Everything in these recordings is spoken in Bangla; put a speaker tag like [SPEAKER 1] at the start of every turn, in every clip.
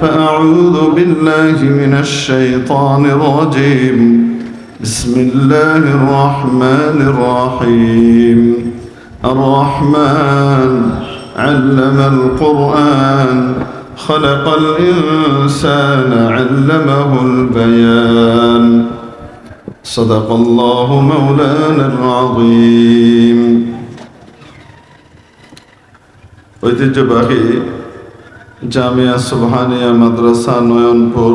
[SPEAKER 1] فأعوذ بالله من الشيطان الرجيم بسم الله الرحمن الرحيم الرحمن علم القرآن خلق الإنسان علمه البيان صدق الله مولانا العظيم ঐতিহ্যবাহী জামিয়া সুবহানিয়া মাদ্রাসা নয়নপুর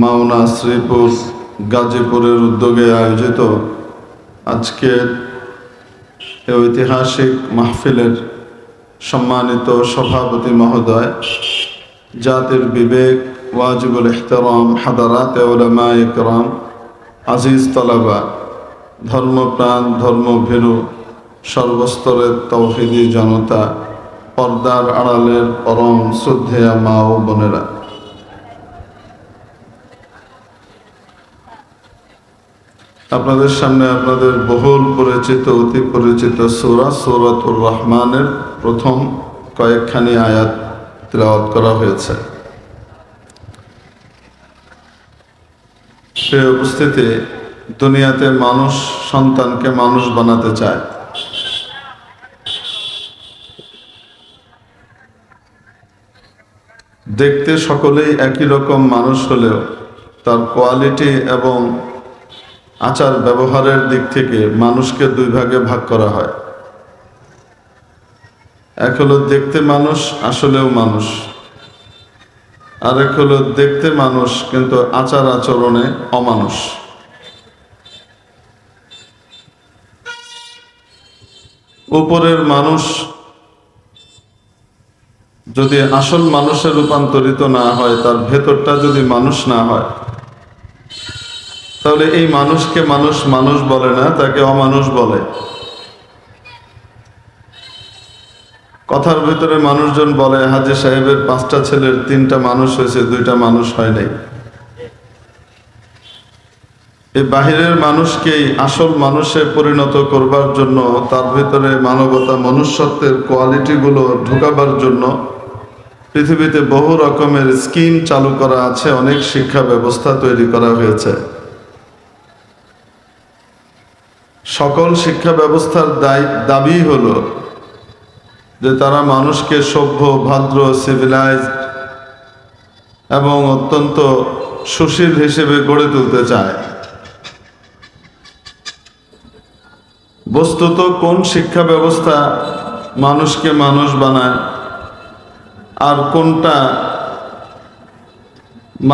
[SPEAKER 1] মাওনা শ্রীপুর গাজীপুরের উদ্যোগে আয়োজিত আজকের এই ঐতিহাসিক মাহফিলের সম্মানিত সভাপতি মহোদয়, জাতির বিবেক, ওয়াজিবুল ইহতিরাম হাদারাত উলামা ইকরাম, আজিজ তলাবা, ধর্মপ্রাণ ধর্মভীরু সর্বস্তরের তৌহিদি জনতা, পর্দার আড়ালের পরম শ্রদ্ধেয়া মা ও বোনেরা, আপনাদের সামনে আপনাদের বহুল পরিচিত অতি পরিচিত সূরাতুর রহমানের প্রথম কয়েকখানি আয়াত তিলাওয়াত করা হয়েছে। সে উপস্থিতি, দুনিয়াতে মানুষ সন্তানকে মানুষ বানাতে চায়। দেখতে সকলেই একই রকম মানুষ হলেও তার কোয়ালিটি এবং আচার ব্যবহারের দিক থেকে মানুষকে দুই ভাগে ভাগ করা হয়। এক হলো দেখতে মানুষ, আসলেও মানুষ, আর এক হলো দেখতে মানুষ কিন্তু আচার আচরণে অমানুষ। উপরের মানুষ যদি আসল মানুষে রূপান্তরিত না হয়, তার ভেতরটা যদি মানুষ না হয়, তাহলে এই মানুষকে মানুষ মানুষ বলে না, তাকে অমানুষ বলে। কথার ভিতরে মানুষজন বলে, হাজী সাহেবের 5টা ছেলের 3টা মানুষ হয়েছে, 2টা মানুষ হয় নাই। এই বাহিরের মানুষকেই আসল মানুষে পরিণত করবার জন্য, তার ভিতরে মানবতা মনুষ্যত্বের কোয়ালিটিগুলো ঢুকাবার জন্য পৃথিবীতে বহু রকমের স্কিম চালু করা আছে, অনেক শিক্ষা ব্যবস্থা তৈরি করা হয়েছে। সকল শিক্ষা ব্যবস্থার দাবি হলো যে তারা মানুষকে সভ্য, ভদ্র, সিভিলাইজড এবং অত্যন্ত সুশীল হিসেবে গড়ে তুলতে চায়। বস্তুত কোন শিক্ষা ব্যবস্থা মানুষকে মানুষ বানায় আর কোনটা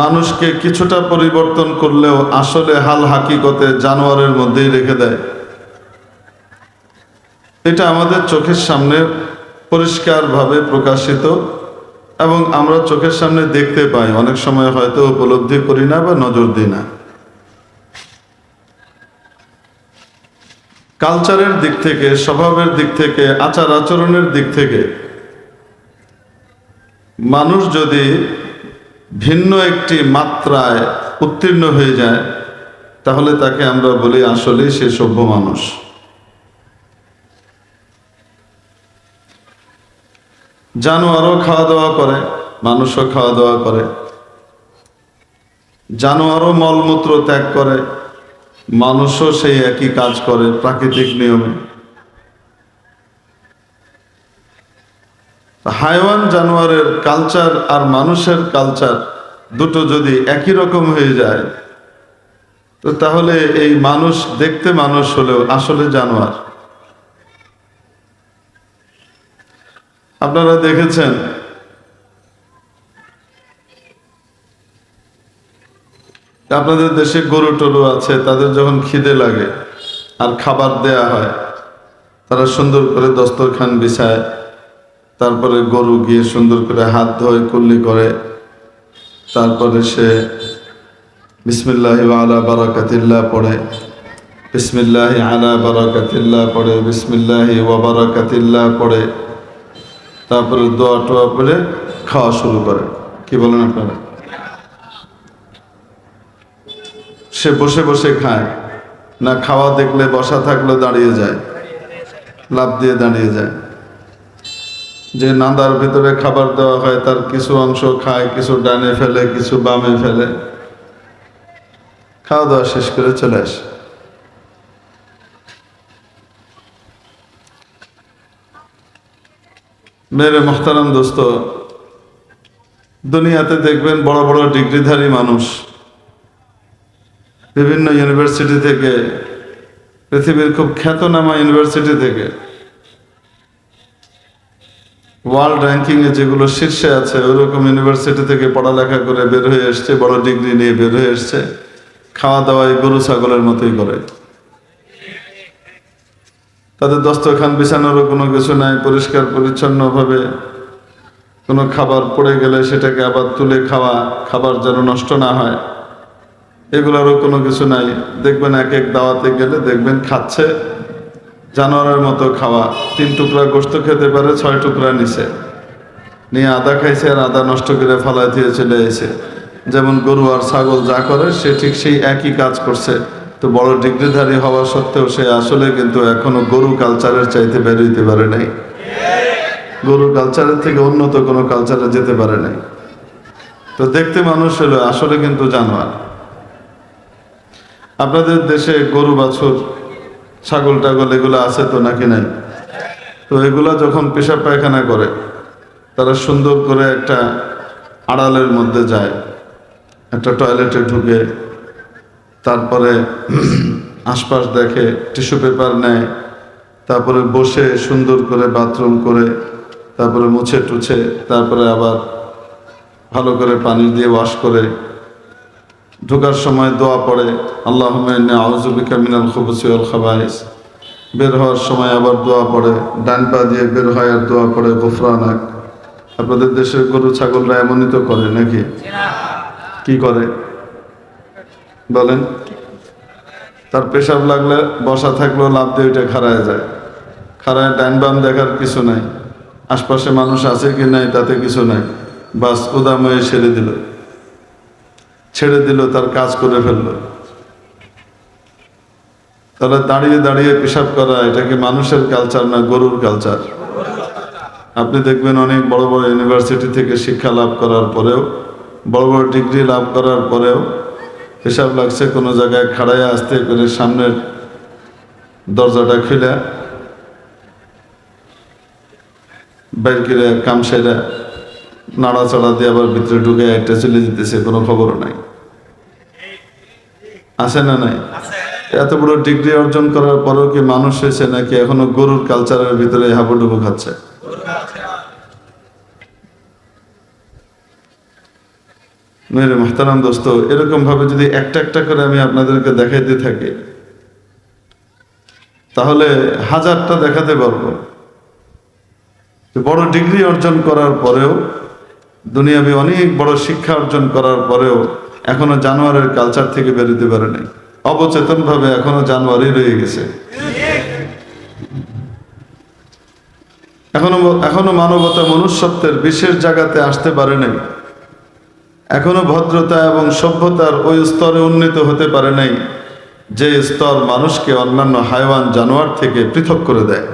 [SPEAKER 1] মানুষকে কিছুটা পরিবর্তন করলেও আসলে হাল হাকিকতে জানোয়ারের মধ্যেই রেখে দেয়, এটা আমাদের চোখের সামনে পরিষ্কারভাবে প্রকাশিত এবং আমরা চোখের সামনে দেখতে পাই। অনেক সময় হয়তো উপলব্ধি করি না বা নজর দিই না। কালচারের দিক থেকে, স্বভাবের দিক থেকে, আচার আচরণের দিক থেকে মানুষ যদি ভিন্ন একটি মাত্রায় উত্তীর্ণ হয়ে যায়, তাহলে তাকে আমরা বলি আসলেই সে সভ্য মানুষ। জানোয়ারও খাওয়া দাওয়া করে, মানুষও খাওয়া দাওয়া করে। জানোয়ারও মলমূত্র ত্যাগ করে, মানুষও সেই একই কাজ করে প্রাকৃতিক নিয়মে। হাইওয়ান জানোয়ারের কালচার আর মানুষের কালচার দুটো যদি একই রকম হয়ে যায়, তো তাহলে এই মানুষ দেখতে মানুষ হলেও আসলে জানোয়ার। আপনারা দেখেছেন আপনাদের দেশে গরু টরু আছে, তাদের যখন খিদে লাগে আর খাবার দেয়া হয়, তারা সুন্দর করে দস্তরখান বিছায়, তারপরে গরু গিয়ে সুন্দর করে হাত ধোয়, কুল্লি করে, তারপরে সে বিসমিল্লাহি ওয়া আলা বারাকাতিল্লাহ পড়ে, বিসমিল্লাহি আলা বারাকাতিল্লাহ পড়ে, বিসমিল্লাহি ওয়া বারাকাতিল্লাহ পড়ে, তারপরে দোয়া টোয়া পড়ে খাওয়া শুরু করে। কি বলেন আপনারা? সে বসে বসে খায় না, খাওয়া দেখলে বসা থাকলে দাঁড়িয়ে যায়, লাফ দিয়ে দাঁড়িয়ে যায়। যে নাদার ভিতরে খাবার দেওয়া হয় তার কিছু অংশ খায়, কিছু ডানে ফেলে, কিছু বামে ফেলে, খাওয়া দাওয়া শেষ করে চলে আসে। মেরে মোহতারাম দোস্ত, দুনিয়াতে দেখবেন বড় বড় ডিগ্রিধারী মানুষ বিভিন্ন ইউনিভার্সিটি থেকে, পৃথিবীর খুব খ্যাতনামা ইউনিভার্সিটি থেকে, ওয়ার্ল্ড র্যাঙ্কিংয়ে যেগুলো শীর্ষে আছে ওইরকম ইউনিভার্সিটি থেকে পড়ালেখা করে বের হয়ে এসছে, বড় ডিগ্রি নিয়ে বের হয়ে এসছে, খাওয়া দাওয়ায় গরু ছাগলের মতোই করে। তাদের দস্তরখান বিছানোরও কোনো কিছু নাই, পরিষ্কার পরিচ্ছন্নভাবে কোনো খাবার পড়ে গেলে সেটাকে আবার তুলে খাওয়া, খাবার যেন নষ্ট না হয়, এগুলোরও কোনো কিছু নাই। দেখবেন এক এক দাওয়াতে গেলে দেখবেন খাচ্ছে জানোয়ারের মতো খাওয়া, 3 টুকরা গোশত খেতে পারে, 6 টুকরা নিছে, নিয়ে আদা খাইছে আর আদা নষ্ট করে ফালাই দিয়ে চলে এসে। যেমন গরু আর ছাগল যা করে সে ঠিক সেই একই কাজ করছে। তো বড় ডিগ্রিধারী হওয়া সত্ত্বেও সে আসলে কিন্তু এখনো গরু কালচারের চাইতে বের হইতে পারে নাই, গরু কালচারের থেকে উন্নত কোনো কালচারে যেতে পারে নাই। তো দেখতে মানুষ হলো, আসলে কিন্তু জানোয়ার। আপনাদের দেশে গরু বাছুর ছাগল টাগল এগুলো আছে তো নাকি নাই? তো এগুলা যখন পেশাব পায়খানা করে তারা সুন্দর করে একটা আড়ালের মধ্যে যায়, একটা টয়লেটে ঢুকে, তারপরে আশপাশ দেখে, টিস্যু পেপার নেয়, তারপরে বসে সুন্দর করে বাথরুম করে, তারপরে মুছে টুছে, তারপরে আবার ভালো করে পানি দিয়ে ওয়াশ করে, ঢোকার সময় দোয়া পড়ে, আল্লাহুম্মা ইন্নী আউযু বিকা মিনাল খুবুসি ওয়াল খাবাইস। বের হওয়ার সময় আবার দোয়া পড়ে, ডান পা দিয়ে বের হয় আর দোয়া পড়ে গুফরানাক। আপনাদের দেশের গরু ছাগলরা এমনই তো করে নাকি? কি করে বলেন? তার পেশাব লাগলে বসা থাকলেও লাভ দিয়ে ওইটা খাড়ায় যায়, খাড়ায় ডান বাম দেখার কিছু নাই, আশপাশে মানুষ আছে কি নাই তাতে কিছু নাই, বাস উদাময়ে ছেড়ে দিল, তার কাজ করে ফেললো। তাহলে দাঁড়িয়ে দাঁড়িয়ে পেশাব করা, এটা কি মানুষের কালচার না গরুর কালচার? আপনি দেখবেন অনেক বড় বড় ইউনিভার্সিটি থেকে শিক্ষা লাভ করার পরেও, বড় বড় ডিগ্রি লাভ করার পরেও পেশাব লাগছে কোনো জায়গায়, খাড়াইয়া আসতে করে সামনের দরজাটা খুলে বাইর করে কামসাইরা নাড়াচাড়া দিয়ে আবার ভিতরে ঢুকে একটা চলে যেতেছে, কোনো খবরও নাই। আছে না নাই? এত বড় ডিগ্রি অর্জন করার পরেও কি মানুষ হয়েছে নাকি এখনো গরুর কালচারের ভিতরে হাবুডুবু খাচ্ছে? মেরে মুহতারাম দোস্ত, এরকম ভাবে যদি একটা একটা করে আমি আপনাদেরকে দেখাইতে থাকি তাহলে হাজারটা দেখাতে পারবো। বড় ডিগ্রি অর্জন করার পরেও, দুনিয়াবি অনেক বড় শিক্ষা অর্জন করার পরেও এখনো জানোয়ারের কালচার থেকে বেরোতে পারে নাই, অবচেতন ভাবে এখনো জানোয়ারই রয়ে গেছে। এখনো মানবতা মনুষ্যত্বের বিশেষ জায়গাতে আসতে পারে নাই, এখনো ভদ্রতা এবং সভ্যতার ওই স্তরে উন্নীত হতে পারে নাই যে স্তর মানুষকে অন্যান্য হাইওয়ান জানোয়ার থেকে পৃথক করে দেয়।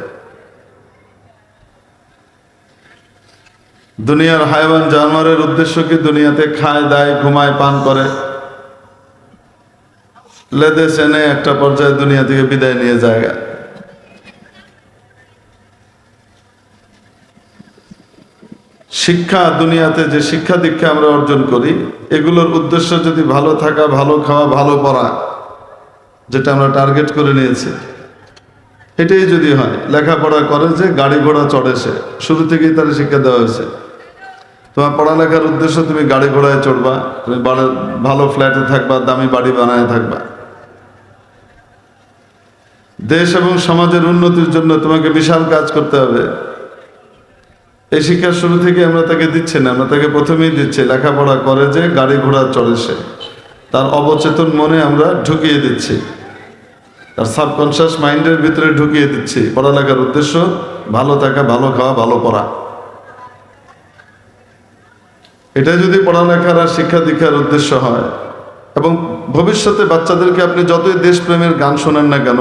[SPEAKER 1] দুনিয়ার হাইওয়ান জানোয়ারের উদ্দেশ্য কি? দুনিয়াতে খায় দায়, ঘুমায়, পান করে, লেদে চেনে একটা পর্যায়ে দুনিয়া থেকে বিদায় নিয়ে যায়। শিক্ষা, দুনিয়াতে যে শিক্ষা দীক্ষা আমরা অর্জন করি, এগুলোর উদ্দেশ্য যদি ভালো থাকা, ভালো খাওয়া, ভালো পড়া, যেটা আমরা টার্গেট করে নিয়েছি, এটাই যদি হয়, লেখাপড়া করে যে গাড়ি ঘোড়া চড়ে, সে শুরু থেকেই তার শিক্ষা দেওয়া হয়েছে তোমার পড়ালেখার উদ্দেশ্য তুমি গাড়ি ঘোড়ায় চড়বা, তুমি ভালো ফ্ল্যাটে থাকবা, দামি বাড়ি বানায় থাকবা। দেশ এবং সমাজের উন্নতির জন্য তোমাকে বিশাল কাজ করতে হবে। এই শিক্ষা শুরু থেকে আমরা তাকে দিচ্ছি না, আমরা তাকে প্রথমেই দিচ্ছি লেখাপড়া করে যে গাড়ি ঘোড়া চড়ে সে, তার অবচেতন মনে আমরা ঢুকিয়ে দিচ্ছি, তার সাবকনশিয়াস মাইন্ডের ভিতরে ঢুকিয়ে দিচ্ছি পড়ালেখার উদ্দেশ্য ভালো থাকা, ভালো খাওয়া, ভালো পড়া। এটা যদি পড়ালেখার আর শিক্ষা দীক্ষার উদ্দেশ্য হয়, এবং ভবিষ্যতে বাচ্চাদেরকে আপনি যতই দেশপ্রেমের গান শোনেন না কেন,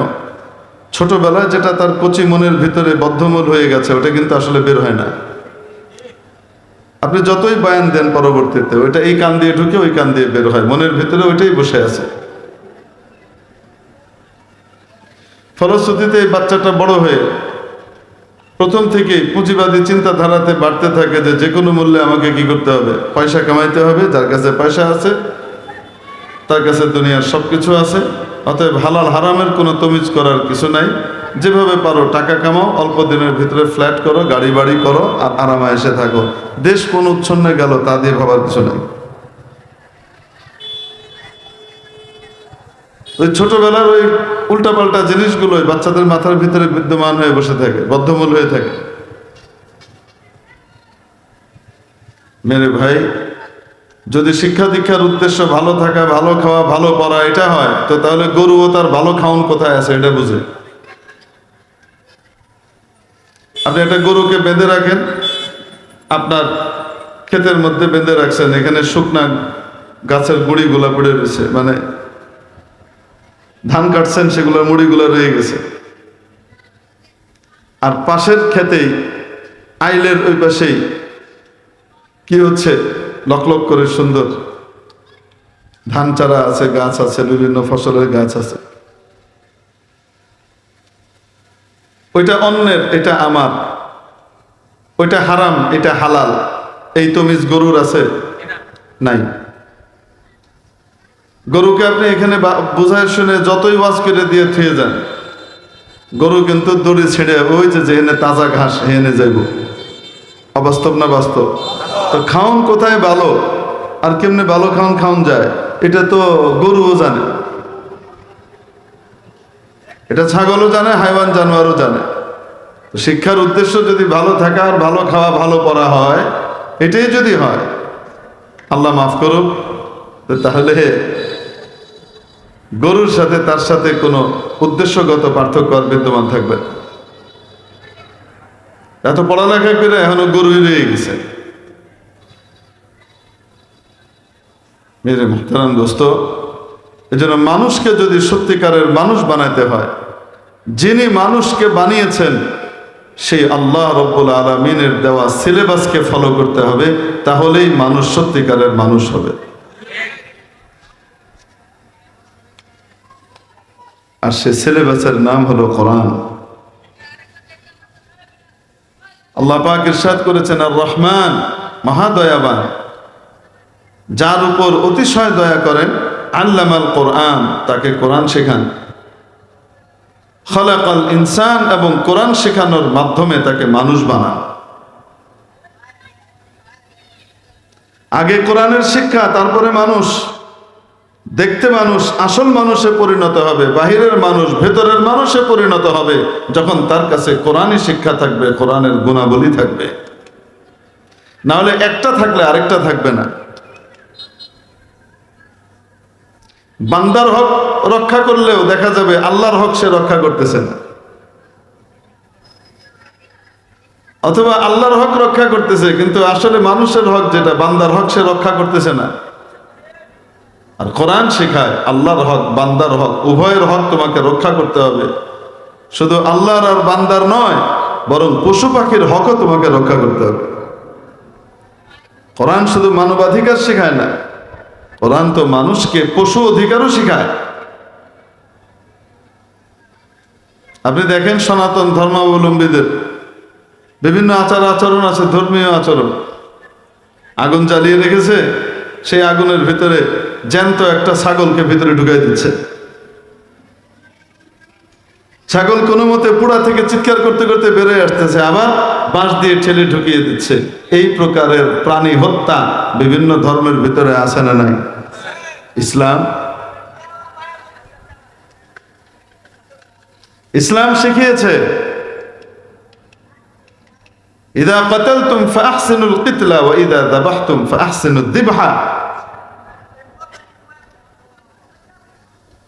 [SPEAKER 1] ছোটবেলায় যেটা তার কচি মনের ভিতরে বদ্ধমূল হয়ে গেছে ওটা কিন্তু আসলে বের হয় না। আপনি যতই বয়ান দেন পরবর্তীতে ওইটা এই কান দিয়ে ঢুকে ওই কান দিয়ে বের হয়, মনের ভিতরে ওইটাই বসে আছে। ফলশ্রুতিতে এই বাচ্চাটা বড় হয়ে প্রথম থেকে পুঁজিবাদী চিন্তাধারাতে বাড়তে থাকে যে কোনো মূল্যে আমাকে কি করতে হবে, পয়সা কামাইতে হবে। যার কাছে পয়সা আছে তার কাছে দুনিয়ার সব কিছু আছে, অতএব হালাল হারামের কোনো তমিজ করার কিছু নাই। যেভাবে পারো টাকা কামাও, অল্প দিনের ভিতরে ফ্ল্যাট করো, গাড়ি বাড়ি করো, আর আরামে এসে থাকো। দেশ কোন উচ্ছন্নে গেল তা দিয়ে ভাবার কিছু নাই। ওই ছোটবেলার ওই উল্টাপাল্টা জিনিসগুলো বাচ্চাদের মাথার ভিতরে বিদ্যমান হয়ে বসে থাকে, বদ্ধমূল হয়ে থাকে। মেরে ভাই, যদি শিক্ষা দীক্ষার উদ্দেশ্য ভালো থাকা, ভালো খাওয়া, ভালো পড়া এটা হয়, তো তাহলে গরুও তার ভালো খাওন কোথায় আছে এটা বুঝে। আপনি একটা গরুকে বেঁধে রাখেন, আপনার ক্ষেতের মধ্যে বেঁধে রাখছেন, এখানে শুকনা গাছের গুঁড়িগুলা পড়ে রয়েছে, মানে ধান কাটছেন সেগুলোর মুড়িগুলো রয়ে গেছে। আর পাশের ক্ষেতেই আইলের ওই পাশেই কি হচ্ছে, লক লক করে সুন্দর ধান চারা আছে, গাছ আছে, বিভিন্ন ফসলের গাছ আছে। ওইটা অন্যের, এটা আমার, ওইটা হারাম, এটা হালাল, এই তমিজ গরুর আছে? নাই। গরুকে আপনি এখানে বোঝায় শুনে যতই ওয়াজ করে দিয়ে থুয়ে যান, গরু কিন্তু দড়ি ছেড়ে ওই যেখানে তাজা ঘাস হেনে যাইব। অবাস্তব না বাস্তব? তো খাওন কোথায় ভালো আর কেমনে ভালো খাওন যায় এটা তো গরুও জানে, এটা ছাগলও জানে, হাইওয়ান জানোয়ারও জানে। শিক্ষার উদ্দেশ্য যদি ভালো থাকা আর ভালো খাওয়া, ভালো পড়া হয়, এটাই যদি হয়, আল্লাহ মাফ করুক, তাহলে গরুর সাথে তার সাথে কোনো উদ্দেশ্যগত পার্থক্য বিদ্যমান থাকবে। এত পড়ালেখা করে এখনো গরুই রয়ে গেছে। মেরে মুহতারাম দোস্ত, এজন্য মানুষকে যদি সত্যিকারের মানুষ বানাইতে হয়, যিনি মানুষকে বানিয়েছেন সেই আল্লাহ রব্বুল আলামিনের দেওয়া সিলেবাসকে ফলো করতে হবে, তাহলেই মানুষ সত্যিকারের মানুষ হবে। আর সে সিলেবাসের নাম হলো কোরআন। আল্লাহ পাক ইরশাদ করেছেন, আর রহমান, মহাদয়াবান, যার উপর অতিশয় দয়া করেন, আল্লামাল কোরআন, তাকে কোরআন শেখান। খালাকাল ইনসান, এবং কোরআন শেখানোর মাধ্যমে তাকে মানুষ বানান। আগে কোরআনের শিক্ষা, তারপরে মানুষ। দেখতে মানুষ, আসল মানুষে পরিণত হবে, বাহিরের মানুষ ভেতরের মানুষে পরিণত হবে যখন তার কাছে কোরআনই শিক্ষা থাকবে, কোরআনের গুণাবলী থাকবে। না হলে একটা থাকলে আরেকটা থাকবে না। বান্দার হক রক্ষা করলেও দেখা যাবে আল্লাহর হক সে রক্ষা করতেছে না, অথবা আল্লাহর হক রক্ষা করতেছে কিন্তু আসলে মানুষের হক, যেটা বান্দার হক, সে রক্ষা করতেছে না। আর কোরআন শেখায় আল্লাহর হক, বান্দার হক, উভয়ের হক তোমাকে রক্ষা করতে হবে। শুধু আল্লাহর আর বান্দার নয়, বরং পশু পাখির হকও তোমাকে রক্ষা করতে হবে। কোরআন শুধু মানবাধিকার শেখায় না, কোরআন তো মানুষকে পশু অধিকারও শেখায়। আপনি দেখেন সনাতন ধর্মাবলম্বীদের বিভিন্ন আচার আচরণ আছে, ধর্মীয় আচরণ। আগুন জ্বালিয়ে রেখেছে, সেই আগুনের ভিতরে জ্যান্ত একটা ছাগলকে ভিতরে ঢুকাই দিচ্ছে। ছাগল কোনো মতে পোড়া থেকে চিৎকার করতে করতে বেরোয় আসতেছে, আবার বাঁশ দিয়ে ঠেলে ঢুকিয়ে দিচ্ছে। এই প্রকারের প্রাণী হত্যা বিভিন্ন ধর্মের ভিতরে আছে না নাই? ইসলাম শিখিয়েছে, ইদা কাতালতুম ফাহসিনুল কিতলা ওয়া ইদা যাবাহতুম ফাহসিনুদ যিবহা।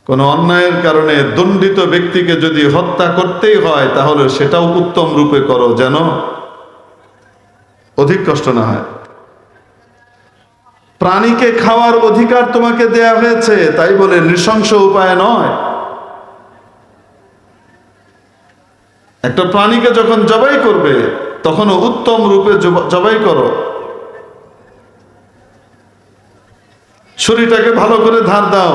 [SPEAKER 1] কোন অন্যায়ের কারণে দণ্ডিত ব্যক্তিকে যদি হত্যা করতেই হয়, তাহলে সেটাও উত্তম রূপে করো, যেন অধিক কষ্ট না হয়। প্রাণীকে খাওয়ার অধিকার তোমাকে দেয়া হয়েছে, তাই বলে নৃশংস উপায় নয়। একটা প্রাণীকে যখন জবাই করবে, তখনও উত্তম রূপে জবাই করো, ছুরিটাকে ভালো করে ধার দাও,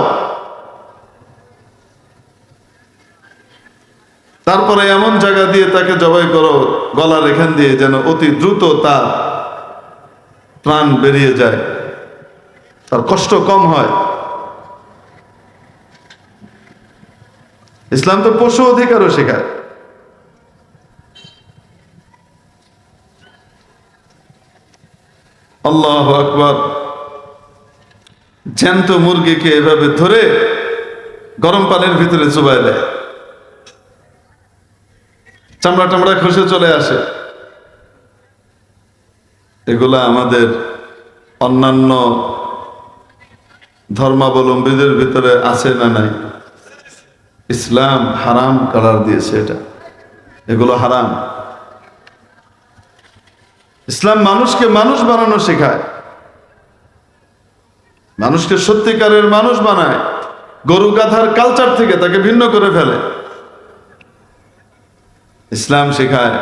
[SPEAKER 1] তারপরে এমন জায়গা দিয়ে তাকে জবাই করো গলার এখান দিয়ে যেন অতি দ্রুত তার প্রাণ বেরিয়ে যায়, তার কষ্ট কম হয়। ইসলাম তো পশু অধিকারও শেখায়। আল্লাহু আকবার। জ্যান্ত মুরগিকে এভাবে ধরে গরম পানির ভিতরে চুবাই দেয়, চামড়া টামড়া খসে চলে আসে। এগুলা আমাদের অন্যান্য ধর্মাবলম্বীদের ভিতরে আছে না নাই? ইসলাম হারাম করার দিয়েছে, এগুলো হারাম। ইসলাম মানুষকে মানুষ বানানো শেখায়, মানুষকে সত্যিকারের মানুষ বানায়, গরু গাধার কালচার থেকে তাকে ভিন্ন করে ফেলে। ইসলাম শেখায়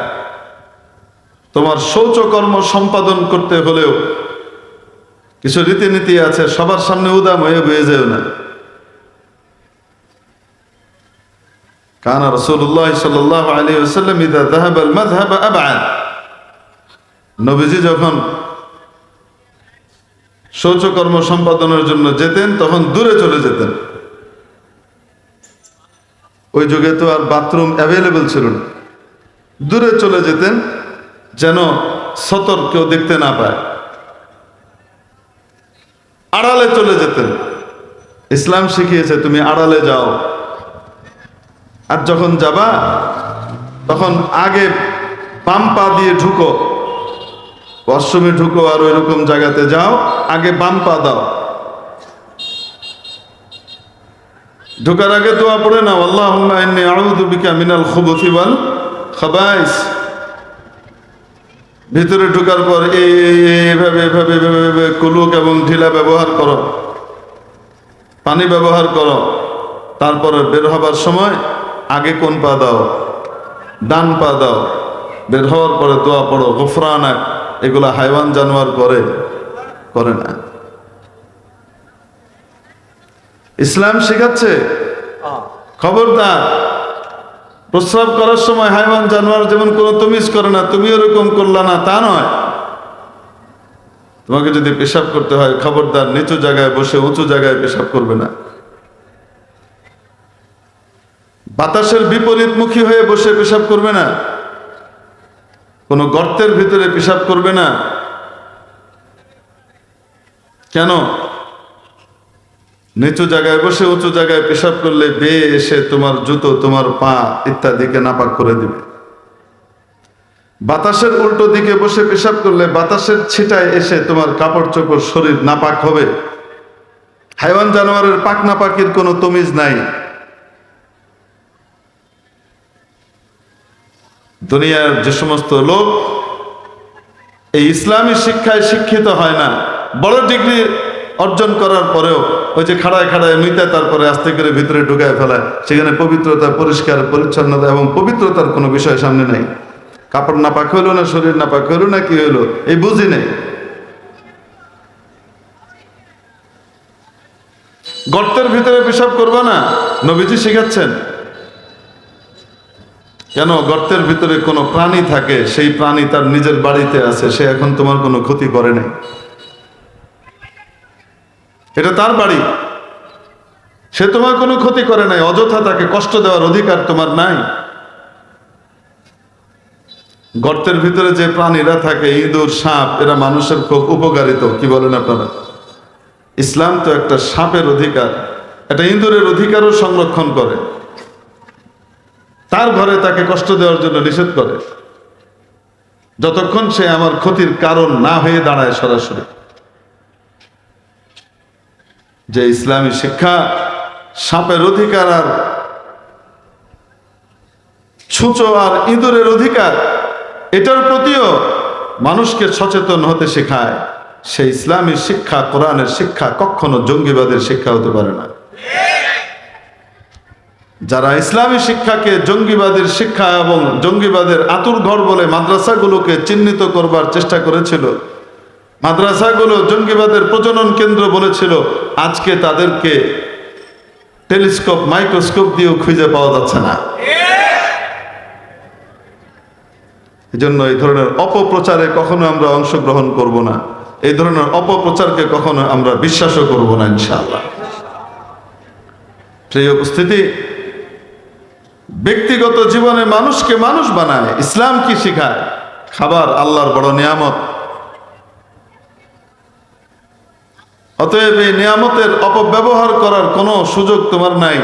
[SPEAKER 1] তোমার শৌচকর্ম সম্পাদন করতে হলেও কিছু রীতিনীতি আছে, সবার সামনে উদাম হয়ে বয়ে যেও না। কানা রাসূলুল্লাহ সাল্লাল্লাহু আলাইহি ওয়াসাল্লাম ইযা যাহাবা আল মাযহাব আবআদ। নবীজি যখন শৌচকর্ম সম্পাদনের জন্য যেতেন তখন দূরে চলে যেতেন। ওই যুগে তো আর বাথরুম অ্যাভেলেবল ছিল না, দূরে চলে যেতেন যেন সতর কেউ দেখতে না পায়, আড়ালে চলে যেতেন। ইসলাম শিখিয়েছে তুমি আড়ালে যাও, আর যখন যাবা তখন আগে বাম পা দিয়ে ঢুকো, ওয়াশরুমে ঢুকো আর ওইরকম জায়গাতে যাও, আগে বাম পা দাও। ঢোকার আগে দোয়া পড়ে নাও, আল্লাহুম্মা ইন্নী আউযু বিকা মিনাল খুবুথি ওয়াল খাবাইস। ভিতরে ঢোকার পর এইভাবে এভাবে এভাবে কুলুক এবং ঢিলা ব্যবহার করো, পানি ব্যবহার করো। তারপরে বের হবার সময় আগে কোন পা দাও? ডান পা দাও। বের হওয়ার পরে দোয়া পড়ো গফরানাক। এগুলা হাইওয়ান জানোয়ার করে না। ইসলাম শেখাচ্ছে খবরদার, প্রস্রাব করার সময় হাইওয়ান জানোয়ার যেমন কোনো তমিজ করে না, তুমি ওরকম করলা না তা নয়। তোমাকে যদি পেশাব করতে হয় খবরদার নিচু জায়গায় বসে উঁচু জায়গায় পেশাব করবে না। বাতাসের বিপরীতমুখী হয়ে বসে পেশাব করবে না, কোনো গর্তের ভিতরে পেশাব করবে না। কেন? নিচু জায়গায় বসে উঁচু জায়গায় পেশাব করলে বেয়ে এসে তোমার জুতো, তোমার পা ইত্যাদিকে নাপাক করে দিবে। বাতাসের উল্টো দিকে বসে পেশাব করলে বাতাসের ছিটায় এসে তোমার কাপড় চোপড় শরীর নাপাক হবে। হাইওয়ান জানোয়ারের পাক নাপাকির কোনো তমিজ নাই। দুনিয়ার যে সমস্ত লোক এই ইসলামী শিক্ষায় শিক্ষিত হয় না, বড় ডিগ্রি অর্জন করার পরেও ওই যে খাড়ায় খাড়ায় মিটা তারপরে আস্তে করে ভিতরে ঢুকায় ফেলায়, সেখানে পবিত্রতা, পরিষ্কার পরিচ্ছন্নতা এবং পবিত্রতার কোনো বিষয় সামনে নাই। কাপড় নাপাক হইলো না, শরীর নাপাক হইলো না, কি হইলো এই বুঝি নেই। গর্তের ভিতরে পেশাব করবা না, নবীজি শিখাচ্ছেন। কেন? গর্তের ভিতরে কোনো প্রাণী থাকে, সেই প্রাণী তার নিজের বাড়িতে আছে, সে এখন তোমার কোনো ক্ষতি করে নাই, এটা তার বাড়ি, সে তোমার কোনো ক্ষতি করে নাই, অযথা তাকে কষ্ট দেওয়ার অধিকার তোমার নাই। গর্তের ভিতরে যে প্রাণীরা থাকে, ইঁদুর, সাপ, এরা মানুষের খুব উপকারিত। কি বলেন আপনারা? ইসলাম তো একটা সাপের অধিকার, একটা ইঁদুরের অধিকারও সংরক্ষণ করে, তার ঘরে তাকে কষ্ট দেওয়ার জন্য নিষেধ করে, যতক্ষণ সে আমার ক্ষতির কারণ না হয়ে দাঁড়ায় সরাসরি। যে ইসলামী শিক্ষা সাপের অধিকার আর ছুঁচো আর ইঁদুরের অধিকার, এটার প্রতিও মানুষকে সচেতন হতে শেখায়। সেই ইসলামী শিক্ষা, কোরআনের শিক্ষা কখনো জঙ্গিবাদের শিক্ষা হতে পারে না। যারা ইসলামী শিক্ষাকে জঙ্গিবাদের শিক্ষা এবং জঙ্গিবাদের আতুরঘর বলে মাদ্রাসাগুলোকে চিহ্নিত করবার চেষ্টা করেছিল, মাদ্রাসাগুলো জঙ্গিবাদের প্রজনন কেন্দ্র বলেছিল, আজকে তাদেরকে টেলিস্কোপ মাইক্রোস্কোপ দিয়েও খুঁজে পাওয়া যাচ্ছে না। এজন্য এই ধরনের অপপ্রচারে কখনো আমরা অংশগ্রহণ করব না, এই ধরনের অপপ্রচারকে কখনো আমরা বিশ্বাসও করব না ইনশাআল্লাহ। সেই উপস্থিতি, ব্যক্তিগত জীবনে মানুষকে মানুষ বানায়। ইসলাম কি শিখায়? খাবার আল্লাহর বড় নিয়ামত। অতএব এই নিয়ামতের অপব্যবহার করার কোনো সুযোগ তোমার নাই।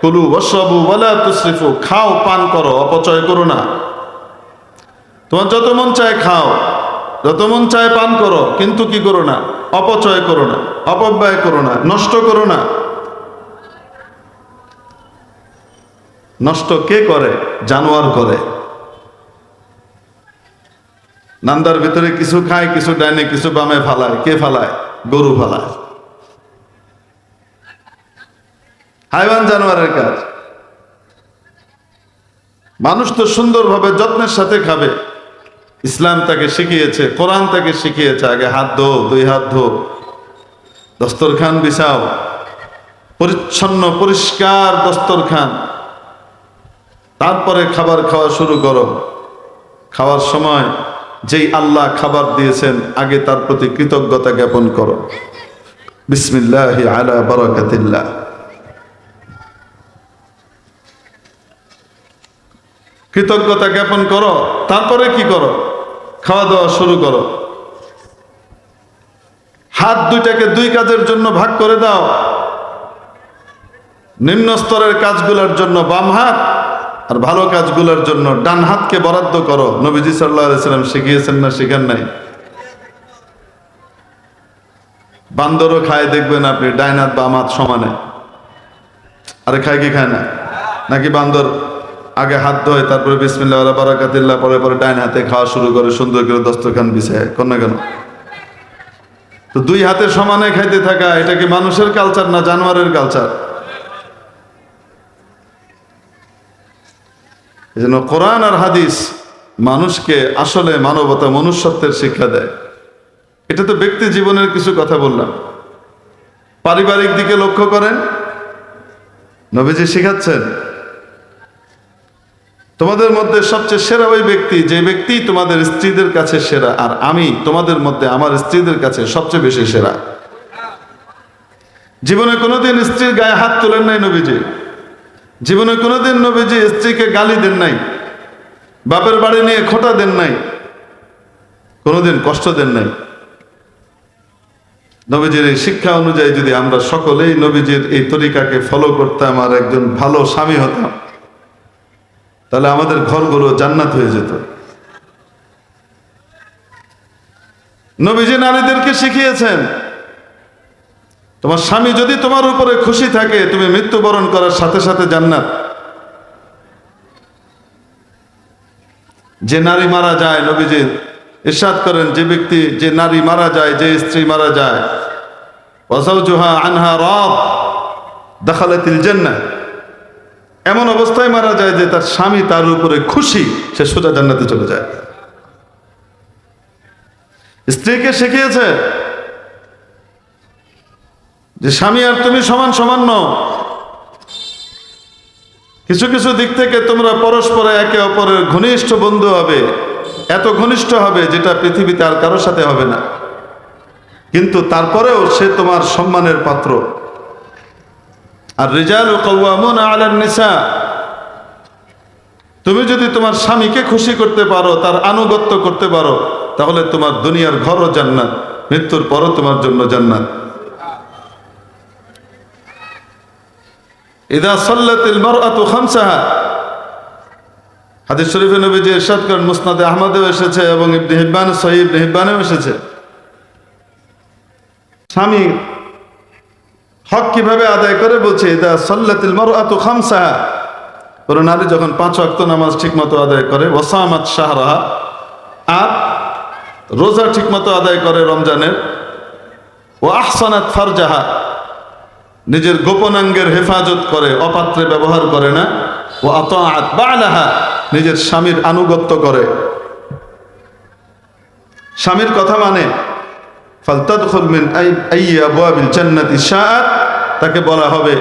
[SPEAKER 1] কুলু ওয়াশরাবু ওয়ালা তুসরিফু, খাও পান করো, অপচয় করো না। তোমার যত মন চায় খাও, যত মন চায় পান করো, কিন্তু কি করো না? অপচয় করো না, অপব্যয় করো না, নষ্ট করো না। নষ্ট কে করে? জানোয়ার করে। নান্দার ভিতরে কিছু খায়, কিছু ডাইনে, কিছু বামে ফালায়। কে ফালায়? গরু ফালায়। হাইওয়ান, জানোয়ারের কাজ। মানুষ তো সুন্দরভাবে যত্নের সাথে খাবে। ইসলাম তাকে শিখিয়েছে, কোরআন তাকে শিখিয়েছে, আগে হাত ধো, 2 হাত ধো, দস্তরখান বিছাও, পরিচ্ছন্ন পরিষ্কার দস্তরখান, তারপরে খাবার খাওয়া শুরু করো। খাওয়ার সময় যেই আল্লাহ খাবার দিয়েছেন, আগে তার প্রতি কৃতজ্ঞতা জ্ঞাপন করো। বিসমিল্লাহি আলা বারাকাতিল্লাহ। কৃতজ্ঞতা জ্ঞাপন করো, তারপরে কি করো? খাওয়া দাওয়া শুরু করো। হাত দুইটাকে 2 কাজের জন্য ভাগ করে দাও। নিম্ন স্তরের কাজগুলোর জন্য বাম হাত, আর ভালো কাজগুলোর জন্য ডান হাতকে বরাদ্দ করো। নবীজি সাল্লাল্লাহু আলাইহি সাল্লাম শিখিয়েছেন না? শিখান নাই? বান্দরও খায়, দেখবেন আপনি, ডাইন হাত বাম হাত সমানে। আরে খায় কি খায় না? নাকি বান্দর আগে হাত ধোয়, তারপরে বিসমিল্লাহ ওয়া বারাকাতিল্লাহ পরে পরে ডাইন হাতে খাওয়া শুরু করে, সুন্দর করে দস্তরখান বিছায়? কোন না কেন? তো 2 হাতে সমানে খাইতে থাকা, এটা কি মানুষের কালচার না জানোয়ারের কালচার? এজন্য কোরআন আর হাদিস মানুষকে আসলে মানবতা, মনুষ্যত্বের শিক্ষা দেয়। এটা তো ব্যক্তি জীবনের কিছু কথা বললাম। পারিবারিক দিকে লক্ষ্য করেন, নবীজি শিখাচ্ছেন তোমাদের মধ্যে সবচেয়ে সেরা ওই ব্যক্তি, যে ব্যক্তি তোমাদের স্ত্রীদের কাছে সেরা, আর আমি তোমাদের মধ্যে আমার স্ত্রীদের কাছে সবচেয়ে বেশি সেরা। জীবনে কোনোদিন স্ত্রীর গায়ে হাত তোলেন নাই নবীজি। জীবনে কোনোদিন নবীজি স্ত্রীকে গালি দেন নাই, বাপের বাড়ি নিয়ে খোঁটা দেন নাই, কোনোদিন কষ্ট দেন নাই। নবীজির এই শিক্ষা অনুযায়ী যদি আমরা সকলেই নবীজির এই তরিকাকে ফলো করতাম আর একজন ভালো স্বামী হতাম, তাহলে আমাদের ঘরগুলো জান্নাত হয়ে যেত। নবীজি নারীদেরকে শিখিয়েছেন, তোমার স্বামী যদি তোমার উপরে খুশি থাকে, তুমি মৃত্যুবরণ করার সাথে সাথে জান্নাত। যে নারী মারা যায়, নবীজি ইরশাদ করেন, যে ব্যক্তি, যে নারী মারা যায়, যে স্ত্রী মারা যায়, ওয়াজাওজুহা আনহা রাদ দাখালাতিল জান্নাহ, এমন অবস্থায় মারা যায় যে তার স্বামী তার উপরে খুশি, সে সোজা জান্নাতে চলে যায়। স্ত্রীকে শিখিয়েছে যে স্বামী আর তুমি সমান সমান নও। কিছু কিছু দিক থেকে তোমরা পরস্পরে একে অপরের ঘনিষ্ঠ বন্ধু হবে, এত ঘনিষ্ঠ হবে যেটা পৃথিবীতে আর কারোর সাথে হবে না, কিন্তু তারপরেও সে তোমার সম্মানের পাত্র। আর রিজালু কাওয়ামুনা আলান নিসা, তুমি যদি তোমার স্বামীকে খুশি করতে পারো, তার আনুগত্য করতে পারো, তাহলে তোমার দুনিয়ার ঘরও জান্নাত, মৃত্যুর পরও তোমার জন্য জান্নাত। ইদা সাল্লাতিল মারআতু খামসাহা, হাদিস শরীফে নবীজি ইরশাদ করেন, মুসনাদে আহমদেও এসেছে এবং ইবনে হিব্বান, সহিহ ইবনে হিব্বানেও এসেছে, স্বামী হক কিভাবে আদায় করে বলছে, ইদা সাল্লাতিল মারআতু খামসাহা, কোন নারী যখন 5 ওয়াক্ত নামাজ ঠিকমতো আদায় করে, ওয়াসামাত শাহরাহা, আর রোজা ঠিকমতো আদায় করে রমজানের, ও আহসানাত ফারজাহা, নিজের গোপনাঙ্গের হেফাজত করে, অপাত্রে ব্যবহার করে না, ও আতাআত বা'লাহা, নিজের স্বামীর আনুগত্য করে, স্বামীর কথা মানে, ফালতাদখুল মিন আইয়ি আবওয়াবিল জান্নাতি শাআত, তাকে বলা হবে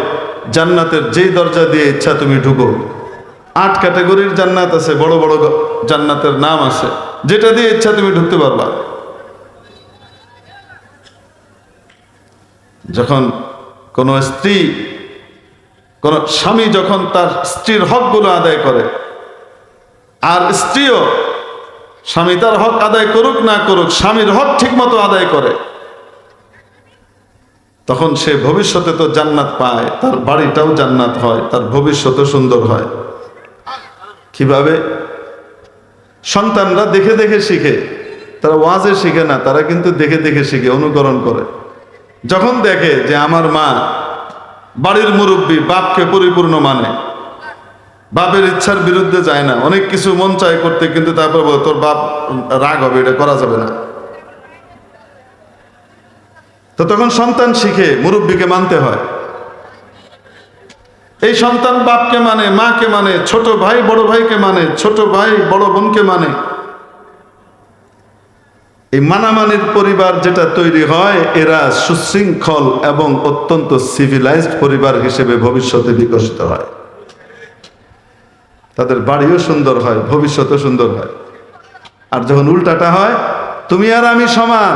[SPEAKER 1] জান্নাতের যেই দরজা দিয়ে ইচ্ছা তুমি ঢুকো। 8 ক্যাটাগরির জান্নাত আছে, বড় বড় জান্নাতের নাম আছে, যেটা দিয়ে ইচ্ছা তুমি ঢুকতে পারবা। যখন কোন স্ত্রী, কোন স্বামী যখন তার স্ত্রীর হকগুলো আদায় করে, আর স্ত্রীও স্বামী তার হক আদায় করুক না করুক, স্বামীর হক ঠিক মতো আদায় করে, তখন সে ভবিষ্যতে তো জান্নাত পায়, তার বাড়িটাও জান্নাত হয়, তার ভবিষ্যৎও সুন্দর হয়। কিভাবে? সন্তানরা দেখে দেখে শিখে, তারা ওয়াজে শিখে না, তারা কিন্তু দেখে দেখে শিখে, অনুকরণ করে। যখন দেখে যে আমার মা বাড়ির মুরব্বী, বাপকে পরিপূর্ণ মানে, বাপের ইচ্ছার বিরুদ্ধে যায় না, অনেক কিছু মন চায় করতে, কিন্তু তারপর বলে তোর বাপ রাগ হবে, এটা করা যাবে না, তো তখন সন্তান শিখে মুরব্বীকে মানতে হয়। এই সন্তান বাপকে মানে, মাকে মানে, ছোট ভাই বড় ভাইকে মানে, ছোট ভাই বড় বোনকে মানে। এই মানামানির পরিবার যেটা তৈরি হয়, এরা সুশৃঙ্খল এবং অত্যন্ত সিভিলাইজড পরিবার হিসেবে ভবিষ্যতে বিকশিত হয়। তাদের বাড়িও সুন্দর হয়, ভবিষ্যতও সুন্দর হয়। আর যখন উল্টাটা হয়, তুমি আর আমি সমান,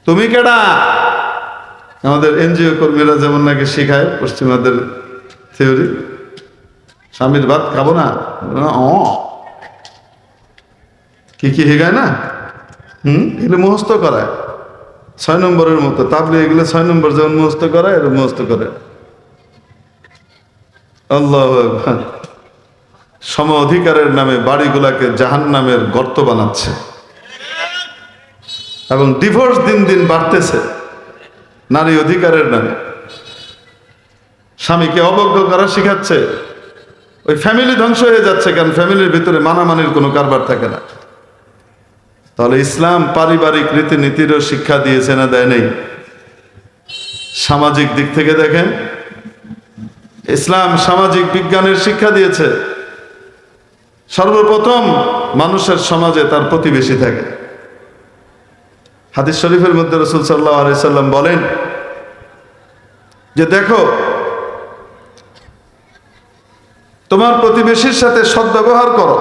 [SPEAKER 1] তুমি কেডা? আমাদের এনজিও কর্মীরা যেমন নাকি শিখায় পশ্চিমাদের থিওরি, স্বামীর ভাত খাবো না, কি কি শিখায় না, এগুলো মুখস্থ করায় 6 নম্বরের মতো। তাবলি এগুলো 6 নম্বর যেমন মুখস্থ করায়, এরা মুখস্থ করে। আল্লাহু আকবার। সম অধিকারের নামে বাড়িগুলাকে জাহান্নামের গর্ত বানাচ্ছে, এবং ডিভোর্স দিন দিন বাড়তেছে নারী অধিকারের নামে। স্বামীকে অবজ্ঞা করা শিখাচ্ছে, ওই ফ্যামিলি ধ্বংস হয়ে যাচ্ছে, কারণ ফ্যামিলির ভিতরে মানামানির কোনো কারবার থাকে না। তাহলে ইসলাম পারিবারিক রীতিনীতিরও শিক্ষা দিয়েছে না, দেয় নেই? সামাজিক দিক থেকে দেখেন, ইসলাম সামাজিক বিজ্ঞানের শিক্ষা দিয়েছে। সর্বপ্রথম মানুষের সমাজে তার প্রতিবেশী থাকে। হাদিস শরীফের মধ্যে রাসূল সাল্লাল্লাহু আলাইহি সাল্লাম বলেন যে দেখো, তোমার প্রতিবেশীর সাথে সদ্ব্যবহার করো,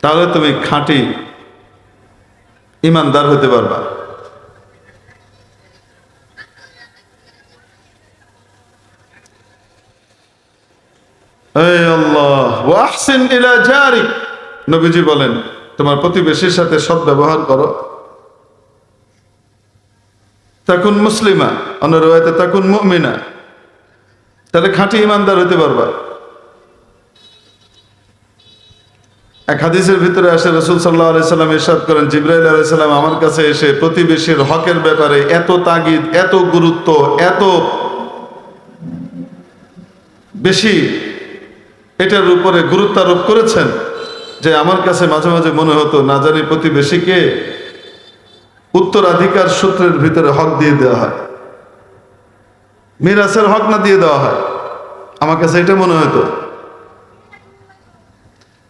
[SPEAKER 1] তাহলে তুমি খাঁটি ঈমানদার হতে পারবা। এই আল্লাহ, ওয়া আহসিন ইলা জারিক, নবীজি বলেন তোমার প্রতিবেশীর সাথে সদ্ব্যবহার করো। তাকুন মুসলিমা, অন্য রাওয়ায়াতে তাকুন মুমিনা, তাহলে খাঁটি ঈমানদার হতে পারবা। এক হাদিসের ভিতরে আসে, রাসূল সাল্লাল্লাহু আলাইহি সাল্লাম ইরশাদ করেন, জিবরাইল আলাইহিস সালাম আমার কাছে এসে প্রতিবেশীর হকের ব্যাপারে এত তাগিদ, এত গুরুত্ব, এত বেশি এটার উপরে গুরুত্ব আরোপ করেছেন যে আমার কাছে মাঝে মাঝে মনে হতো না জানি প্রতিবেশীকে উত্তরাধিকার সূত্রের ভিতরে হক দিয়ে দেওয়া হয়, মিরাসের হক না দিয়ে দেওয়া হয়। আমার কাছে এটা মনে হতো।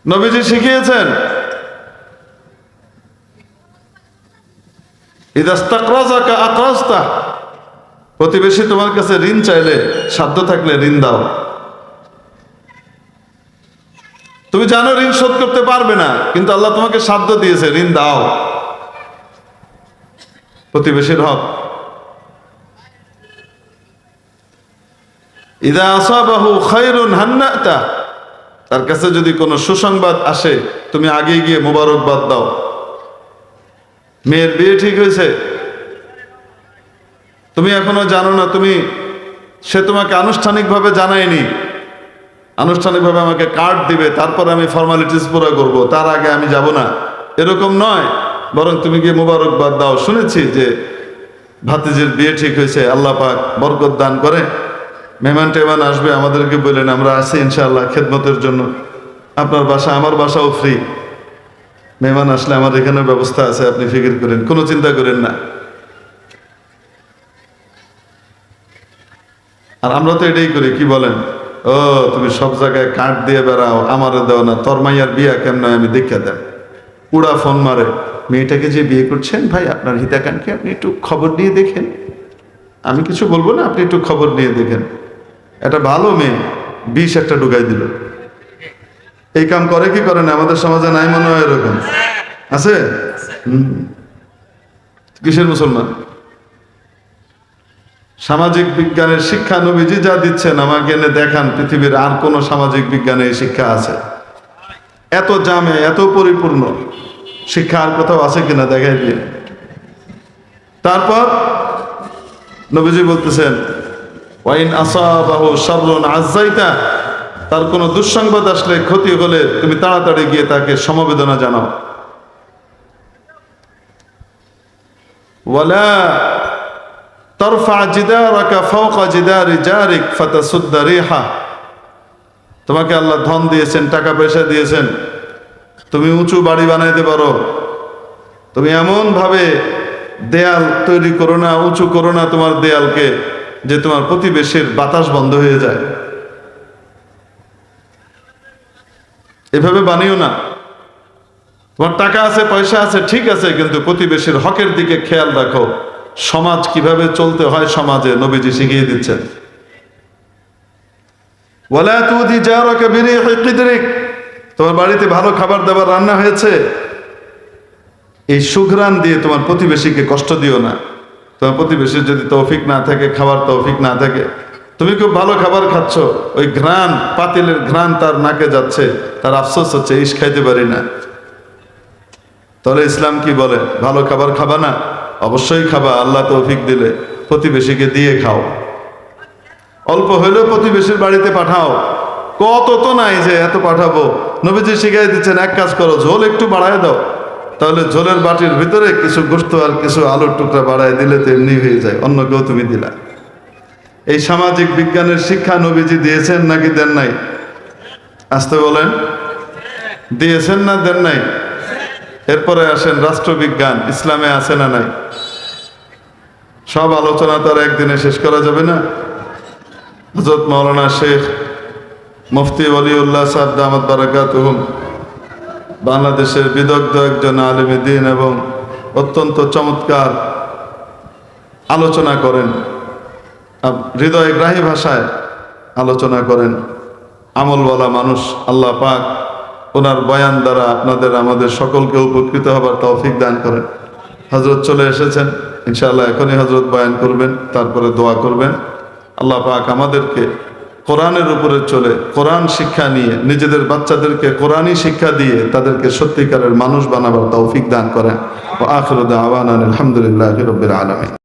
[SPEAKER 1] নবীজি শিখিয়েছেন, ইদাস্তাকরাজাকা আকরাজতা, প্রতিবেশী তোমার কাছে ঋণ চাইলে সাধ্য থাকলে ঋণ দাও। তুমি জানো ঋণ শোধ করতে পারবে না, কিন্তু আল্লাহ তোমাকে সাধ্য দিয়েছে, ঋণ দাও। প্রতিবেশীর হক। ইদা আসাবাহু খায়রুন হান্নাতা, তার কাছে যদি কোনো সুসংবাদ আসে তুমি আগে গিয়ে মোবারকবাদ দাও। মেয়ের বিয়ে ঠিক হয়েছে, তুমি এখনো জানো না, সে তোমাকে আনুষ্ঠানিকভাবে জানায়নি, আনুষ্ঠানিকভাবে আমাকে কার্ড দিবে, তারপর আমি ফর্মালিটিস পুরো করব, তার আগে আমি যাব না, এরকম নয়। বরং তুমি গিয়ে মোবারকবাদ দাও, শুনেছি যে ভাতিজির বিয়ে ঠিক হয়েছে, আল্লাহ পাক বরকত দান করে, মেহমান টেহমান আসবে, আমাদেরকে বললেন, আমরা আছি ইনশাআল্লাহ খেদমতের জন্য, আপনার বাসা আমার বাসাও ফ্রি, মেহমান আসলে আমার এখানে ব্যবস্থা আছে, আপনি ফিকির করেন, কোনো চিন্তা করেন না। আর আমরা তো এটাই করি, কি বলেন, ও তুমি সব জায়গায় কার্ড দিয়ে বেড়াও, আমারও দেও না, তোর মাইয়ার বিয়া কেমন আমি দেখে দেন। উড়া ফোন মারে, মেয়েটাকে যে বিয়ে করছেন ভাই আপনার হিতাকাঙ্ক্ষী, আপনি একটু খবর নিয়ে দেখেন। আমি কিছু বলবো না, আপনি একটু খবর নিয়ে দেখেন। একটা ভালো মেয়ে বিষ একটা ঢুকাই দিল। এই কাম করে কি করে না? আমাদের সমাজে নাই মনে হয় এরকম আছে। কিসের মুসলমান? সামাজিক বিজ্ঞানের শিক্ষা নবীজি যা দিচ্ছেন আমাকে এনে দেখান পৃথিবীর আর কোন সামাজিক বিজ্ঞানে এই শিক্ষা আছে? এত জামে, এত পরিপূর্ণ শিক্ষা আর কোথাও আছে কিনা দেখাই দিয়ে। তারপর নবীজি বলতেছেন ওয়াইন আসাবাহু শাররুন আযাইতা, তার কোনো দুঃসংবাদ আসলে, ক্ষতি হলে তুমি তাড়াতাড়ি গিয়ে তাকে সমবেদনা জানাও। ওয়ালা তারফা জিদারাকা ফাওকা জিদারি জারিক ফাতাসুদ্দা রিহা, তোমাকে আল্লাহ ধন দিয়েছেন, টাকা পয়সা দিয়েছেন, তুমি উঁচু বাড়ি বানাইতে পারো, তুমি এমন ভাবে দেয়াল তৈরি করো না, উঁচু করো না তোমার দেয়ালকে যে তোমার প্রতিবেশীর বাতাস বন্ধ হয়ে যায়। এভাবে বানিও না। তোমার টাকা আছে, পয়সা আছে, ঠিক আছে, কিন্তু প্রতিবেশীর হকের দিকে খেয়াল রাখো। সমাজ কিভাবে চলতে হয় সমাজে নবীজি শিখিয়ে দিচ্ছেন। ওয়ালা তুদি জারাকা বিরিহি কিদরিক, তোমার বাড়িতে ভালো খাবার দাবার রান্না হয়েছে, এই সুঘ্রাণ দিয়ে তোমার প্রতিবেশীকে কষ্ট দিও না। তোমার প্রতিবেশীর যদি তৌফিক না থাকে, খাবার তৌফিক না থাকে, তুমি খুব ভালো খাবার খাচ্ছ, ওই ঘ্রাণ, পাতিলের ঘ্রাণ তার নাকে যাচ্ছে, তার আফসোস হচ্ছে ইস খাইতে পারি না। তাহলে ইসলাম কি বলে? ভালো খাবার খাবা না? অবশ্যই খাবা, আল্লাহ তৌফিক দিলে প্রতিবেশীকে দিয়ে খাও। অল্প হইলেও প্রতিবেশীর বাড়িতে পাঠাও। কত তো নাই যে এত পাঠাবো। নবীজি শিখাই দিচ্ছেন এক কাজ করো, ঝোল একটু বাড়ায় দাও, তাহলে ঝোলের বাটির ভিতরে কিছু গোশত আর কিছু আলুর টুকরা বাড়ায় দিলে তো এমনি হয়ে যায়, অন্য কেউ তুমি দিলা। এই সামাজিক বিজ্ঞানের শিক্ষা নবীজি দিয়েছেন নাকি দেন নাই? আসতে বলেন, দিয়েছেন না দেন নাই? এরপরে আসেন রাষ্ট্রবিজ্ঞান, ইসলামে আছে না নাই? সব আলোচনা তো আর একদিনে শেষ করা যাবে না। হযরত মাওলানা শেখ মুফতি ওলিউল্লাহ সাহেব দামাত বারাকাতুহুম বাংলাদেশের বিদগ্ধ একজন আলেমে দ্বীন এবং অত্যন্ত চমৎকার আলোচনা করেন, হৃদয়গ্রাহী ভাষায় আলোচনা করেন। আমলওয়ালা মানুষ। আল্লাহ পাক ওনার বয়ান দ্বারা আপনাদের আমাদের সকলকে উপকৃত হবার তৌফিক দান করেন। হযরত চলে এসেছেন, ইনশাআল্লাহ এখনই হযরত বয়ান করবেন, তারপরে দোয়া করবেন। আল্লাহ পাক আমাদেরকে কোরআনের উপরে চলে, কোরআন শিক্ষা নিয়ে, নিজেদের বাচ্চাদেরকে কোরআনই শিক্ষা দিয়ে তাদেরকে সত্যিকারের মানুষ বানাবার তৌফিক দান করেন। ওয়া আখিরু দাওয়ানা আলহামদুলিল্লাহি রাব্বিল আলামিন।